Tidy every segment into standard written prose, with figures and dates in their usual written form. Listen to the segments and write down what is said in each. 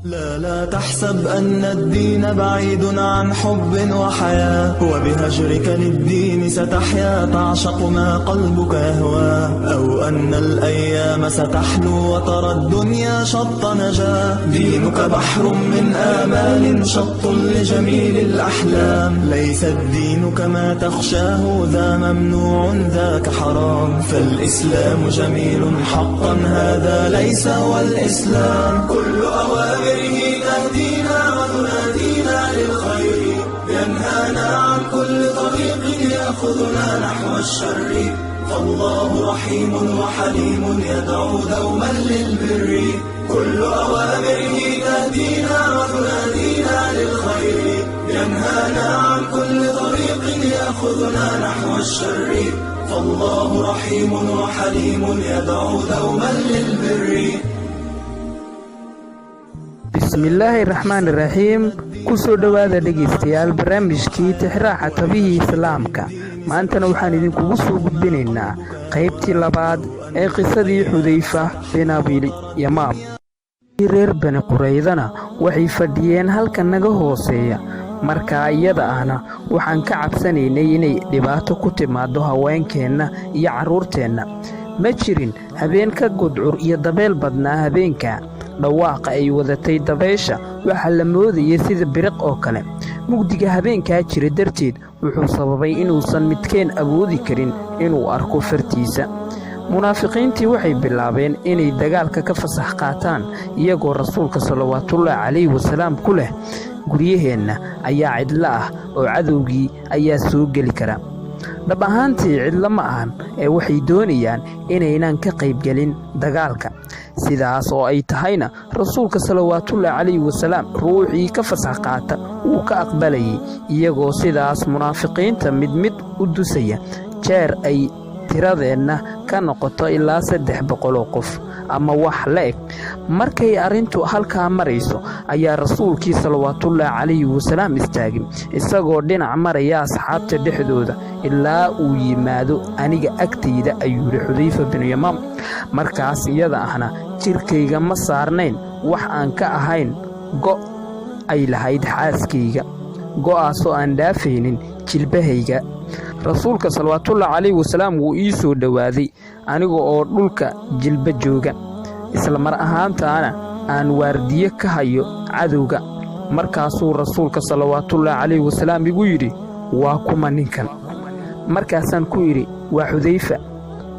لا تحسب أن الدين بعيد عن حب وحياة، وبهجرك للدين ستحيا تعشق ما قلبك يهوى، أو أن الأيام ستحلو وترى الدنيا شط نجاة. دينك بحر من آمال شط لجميل الأحلام، ليس الدين كما تخشاه ذا ممنوع ذاك حرام، فالإسلام جميل حقا هذا ليس هو الإسلام. كل أوامره تهدينا وتنادينا للخير، ينهانا عن كل طريق يأخذنا نحو الشر، فالله رحيم وحليم يدعو دوما للبر. كل أوامره تهدينا وتنادينا للخير، ينهانا عن كل طريق يأخذنا نحو الشر، فالله رحيم وحليم يدعو دوما للبر. bismillaahi raxmaani raxiim. kusoo dhowaada dhegaystayaal barnaamijkii tixraaca tabihii islaamka. maantana waxaan idinkugu soo gudbinaynaa qaybtii labaad ee qisadii xudayfa bin abilyamaam. reer bani quraydana waxay fadhiyeen halka naga hooseeya, markaa iyada ahna waxaan ka cabsanaynay inay dhibaato ku timaado haweenkeenna iyo carruurteenna. ma jirin habeen ka gudcur iyo dabeel badnaa habeenka. dhawaaqa ay wadatay dabaysha waxaa la moodayay sida biriq oo kale. mugdiga habeenkaa jira darteed wuxuu sababay inuusan midkeen awoodi karin inuu arko fartiisa. munaafiqiintii waxay bilaabeen inay dagaalka ka fasax qaataan, iyagoo rasuulka salawaatullaahi calayhi wasalaam ku leh guryaheenna ayaa cidlo ah oo cadowgii ayaa soo geli kara. dhab ahaantii cidlo ma ahan ee waxay doonayaan inaynan ka qaybgelin dagaalka. sidaas oo ay tahayna rasuulka salawaatullaahi calayhi wasalaam ruuxii ka fasax qaata wuu ka aqbalayay, iyagoo sidaas munaafiqiinta mid mid u dusaya jeer ay tiradeenna ka noqoto ilaa 300 qof ama wax la eg. markay arrintu halkaa marayso ayaa rasuulkii salawaatullaahi calayhi wasalaam istaagay, isagoo dhinac maraya asxaabta dhexdooda ilaa uu yimaado aniga agtayda, ayuu yidhi xudayfa binu yamaam. markaas iyada ahna jirkayga ma saarnayn wax aan ka ahayn go' ay lahayd xaaskayga, go'aasoo aan dhaafaynin jilbahayga. rasuulka salawaatullaahi calayhi wasalaam wuu ii soo dhowaaday aniga oo dhulka jilba jooga, isla mar ahaantaana aan waardiye ka hayo cadowga. markaasuu rasuulka salawaatullaahi calayhi wasalaam igu yidhi, waa kuma ninkan? markaasaan ku idhi, waa xudayfa.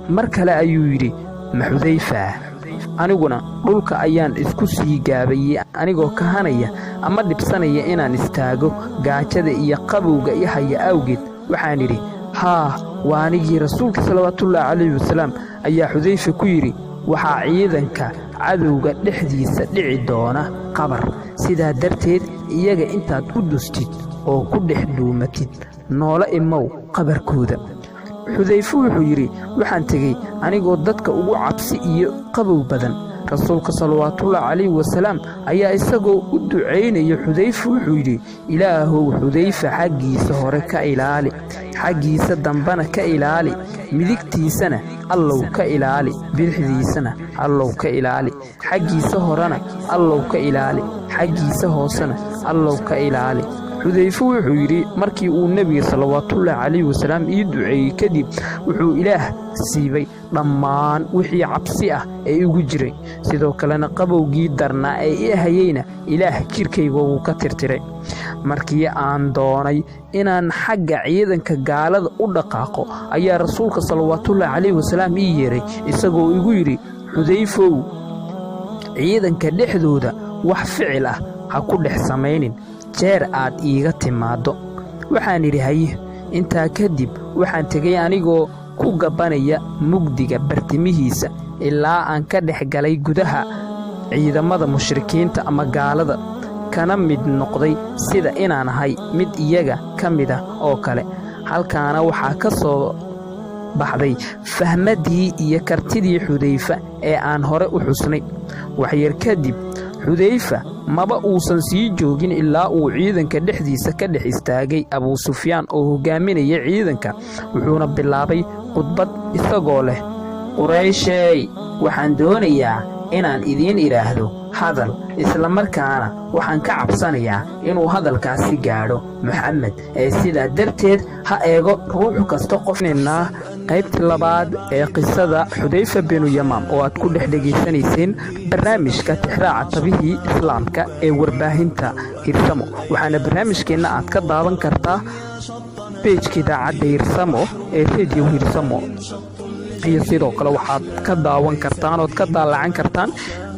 mar kale ayuu yidhi, ma xudayfa? aniguna dhulka ayaan isku sii gaabayey anigoo kahanaya ama dhibsanaya inaan istaago gaajada iyo qabowga i haya awgeed. waxaan idhi, haa, waa anigii. rasuulka salawaatullaahi calayhi wasalaam ayaa xudayfa ku yidhi, waxaa ciidanka cadowga dhexdiisa dhici doona qabar, sidaa darteed iyaga intaad u dustid oo ku dhex dhuumatid noola imow qabarkooda. xudayfa wuxuu yidhi, waxaan tegey anigoo dadka ugu cabsi iyo qabow badan. rasuulka salawaatullaahi calayhi wasalaam ayaa isagoo u ducaynaya xudayfa wuxuu yidhi, ilaahow xudayfa xaggiisa hore ka ilaali, xaggiisa dambana ka ilaali, midigtiisana allow ka ilaali, bidixdiisana allow ka ilaali, xaggiisa horena allow ka ilaali, xaggiisa hoosena allow ka ilaali. xudayfa wuxuu yidhi, markii uu nebiga salawaatullaahi calayhi wasalaam ii duceeyey kadib, wuxuu ilaah siibay dhammaan wixii cabsi ah ee igu jiray, sidoo kalena qabowgii darnaa ee i hayeyna ilaah jirkayga wuu ka tirtiray. markii aan doonay inaan xagga ciidanka gaalada u dhaqaaqo ayaa rasuulka salawaatullaahi calayhi wasalaam ii yeeray, isagoo igu yidhi, xudayfow, ciidanka dhexdooda wax ficil ah ha ku dhex samaynin jeer aad iiga timaaddo. waxaan idhi, haye. intaa kadib waxaan tegay anigoo ku gabanaya mugdiga bartimihiisa ilaa aan ka dhex galay gudaha ciidamada mushrikiinta ama gaalada, kana mid noqday sida inaan ahay mid iyaga ka mid ah oo kale. halkaana waxaa ka soo baxday fahmadii iyo kartidii xudayfa ee aan hore u xusnay. waxyar kadib xudayfa maba uusan sii joogin ilaa uu ciidanka dhexdiisa ka dhex istaagay abuu sufyaan oo hogaaminaya ciidanka, wuxuuna bilaabay khudbad isagoo leh, quraysheey, waxaan doonayaa inaan idiin idhaahdo hadal, isla markaana waxaan ka cabsanayaa inuu hadalkaasi gaadho Maxamed. Sidaa darteed ha eego ruux kasta qofnaa qaybtii labaad ee qisada Xudayfa binu Yamaam oo aad ku dhex dhegaysanayseen barnaamijka Tixraaca Tabihii Islaamka ee warbaahinta Hirsamo. waxaana barnaamijkeena aad ka daawan kartaa page-ka idaacadda Hirsamo ee Radio Hirsamo, iyo sidoo kale waxaad ka daawan kartaan oo ka daalacan kartaan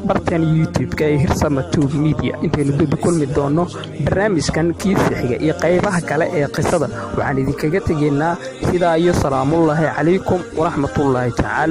bartan YouTube-ka ee Hirsamo Tube Media. intaynu dib u kulmi doono barnaamijkan kiisa xiga iyo qaybaha kale ee qisada, waxaan idinkaga tegaynaa sidaa iyo salaamullaahi calaykum waraxmatullaahi tacaala